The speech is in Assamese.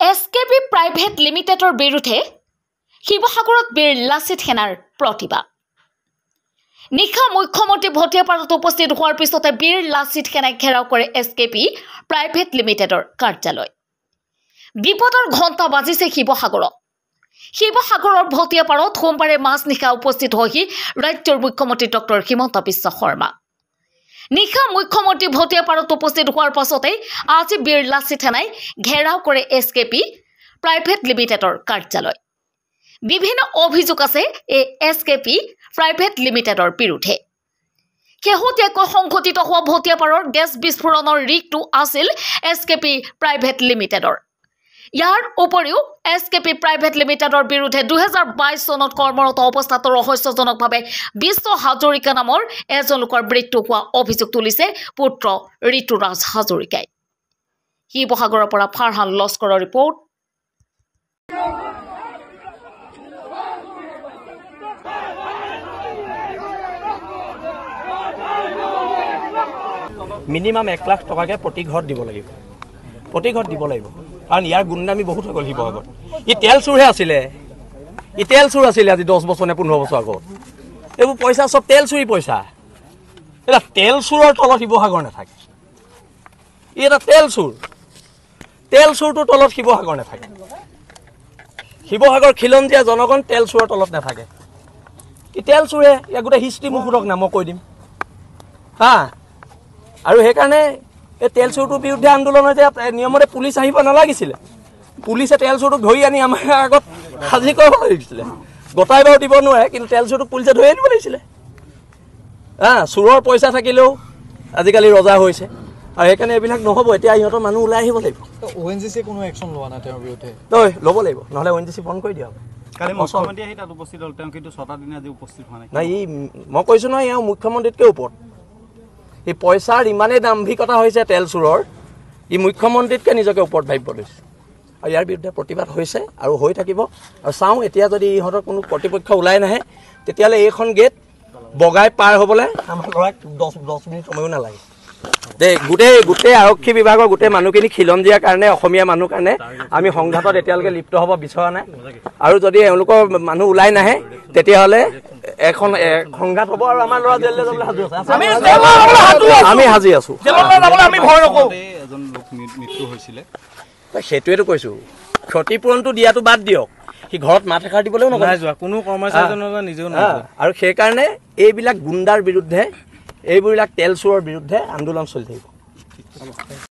SKP প্ৰাইভেট লিমিটেডৰ বিৰুদ্ধে শিৱসাগৰত বীৰ লাচিত সেনাৰ প্ৰতিবাদ। নিশা মুখ্যমন্ত্ৰী ভটিয়াপাৰাত উপস্থিত হোৱাৰ পিছতে বীৰ লাচিত সেনাই ঘেৰাও কৰে SKP প্ৰাইভেট লিমিটেডৰ কাৰ্যালয়। বিপদৰ ঘণ্টা বাজিছে শিৱসাগৰত। শিৱসাগৰৰ ভটিয়াপাৰাত সোমবাৰে মাজনিশা উপস্থিত হৈহি ৰাজ্যৰ মুখ্যমন্ত্ৰী ডক্টৰ হিমন্ত বিশ্ব শৰ্মা। নিশা মুখ্যমন্ত্ৰী ভটিয়াপাৰাত উপস্থিত হোৱাৰ পাছতে আজি বীৰ লাচিত সেনাই ঘেৰাও কৰে SKP প্ৰাইভেট লিমিটেডৰ কাৰ্যালয়। বিভিন্ন অভিযোগ আছে এই SKP প্ৰাইভেট লিমিটেডৰ বিৰুদ্ধে। শেহতীয়াকৈ সংঘটিত হোৱা ভটিয়াপাৰাৰ গেছ বিস্ফোৰণৰ ৰিগটো আছিল SKP প্ৰাইভেট লিমিটেডৰ। ইয়াৰ উপৰিও SKP প্ৰাইভেট লিমিটেডৰ বিৰুদ্ধে 2022 চনত কৰ্মৰত অৱস্থাত ৰহস্যজনকভাৱে বিশ্ব হাজৰিকা নামৰ এজন লোকৰ মৃত্যু হোৱা অভিযোগ তুলিছে পুত্ৰ ঋতুৰাজ হাজৰিকাই। শিৱসাগৰৰ পৰা ফাৰহান লস্কৰৰ ৰিপৰ্ট। মিনিমাম 1 লাখ টকাকে প্ৰতি ঘৰত দিব লাগিব, কাৰণ ইয়াৰ গুণ্ডামি বহুত হৈ গ'ল শিৱসাগৰত। ই তেল চুৰহে আছিলে, আজি 10 বছৰ নে 15 বছৰ আগত। এইবোৰ পইচা চব তেল চুৰি পইচা। এটা তেল চুৰৰ তলত শিৱসাগৰ নাথাকে। ই এটা তেল চুৰটোৰ তলত শিৱসাগৰ নাথাকে। শিৱসাগৰ খিলঞ্জীয়া জনগণ তেল চুৰৰ তলত নাথাকে। ই তেল চুৰে, ইয়াক গোটেই হিষ্ট্ৰী মোক সোধক না, মই কৈ দিম হা। আৰু সেইকাৰণে এই তেল চুৰটোৰ বিৰুদ্ধে আন্দোলন হৈছে। নিয়মতে পুলিচ আহিব নালাগিছিলে। পুলিচে তেল চুৰটোক ধৰি আনি আমাৰ আগত সাজি কৰিব লাগিছিলে। গতাই বাৰু দিব নোৱাৰে, কিন্তু তেল চুৰটোক পুলিচে ধৰি আনিব লাগিছিলে হা। চুৰৰ পইচা থাকিলেও আজিকালি ৰজা হৈছে, আৰু সেইকাৰণে এইবিলাক নহ'ব। এতিয়া ইহঁতৰ মানুহ ওলাই আহিব লাগিব। ONGC কোনো একশ্যন লোৱা নাই তেওঁৰ বিৰুদ্ধে? ল'ব লাগিব, নহ'লে ONGC বন্ধ কৰি দিয়া হ'ব। নাই, মই কৈছোঁ নহয়, এওঁ মুখ্যমন্ত্ৰীতকৈ ওপৰত। এই পইচাৰ ইমানেই দাম্ভিকতা হৈছে তেল চুৰৰ, ই মুখ্যমন্ত্ৰীতকৈ নিজকে ওপৰত ভাবিব লৈছে। আৰু ইয়াৰ বিৰুদ্ধে প্ৰতিবাদ হৈছে আৰু হৈ থাকিব। আৰু চাওঁ, এতিয়া যদি ইহঁতৰ কোনো কৰ্তৃপক্ষ ওলাই নাহে, তেতিয়াহ'লে এইখন গেট বগাই পাৰ হ'বলৈ আমাৰ ল'ৰাক 10 মিনিট সময়ো নালাগে দেই। গোটেই আৰক্ষী বিভাগৰ গোটেই মানুহখিনি খিলঞ্জীয়াৰ কাৰণে, অসমীয়া মানুহ কাৰণে আমি সংঘাতত এতিয়ালৈকে লিপ্ত হ'ব বিচৰা নাই। আৰু যদি এওঁলোকৰ মানুহ ওলাই নাহে, তেতিয়াহ'লে এখন সংঘাত হ'ব আৰু আমাৰ ল'ৰা জেললৈ যাবলৈ সাজু আছে। আমি সাজি আছো। সেইটোৱেতো কৈছো, ক্ষতিপূৰণটো দিয়াটো বাদ দিয়ক, সি ঘৰত মাত এষাৰ দিবলৈও নকয় কোনো কৰ্মচাৰীজনৰ নিজেও। আৰু সেইকাৰণে এইবিলাক গুণ্ডাৰ বিৰুদ্ধে, এইবিলাক তেল চোৰৰ বিৰুদ্ধে আন্দোলন চলি থাকিব।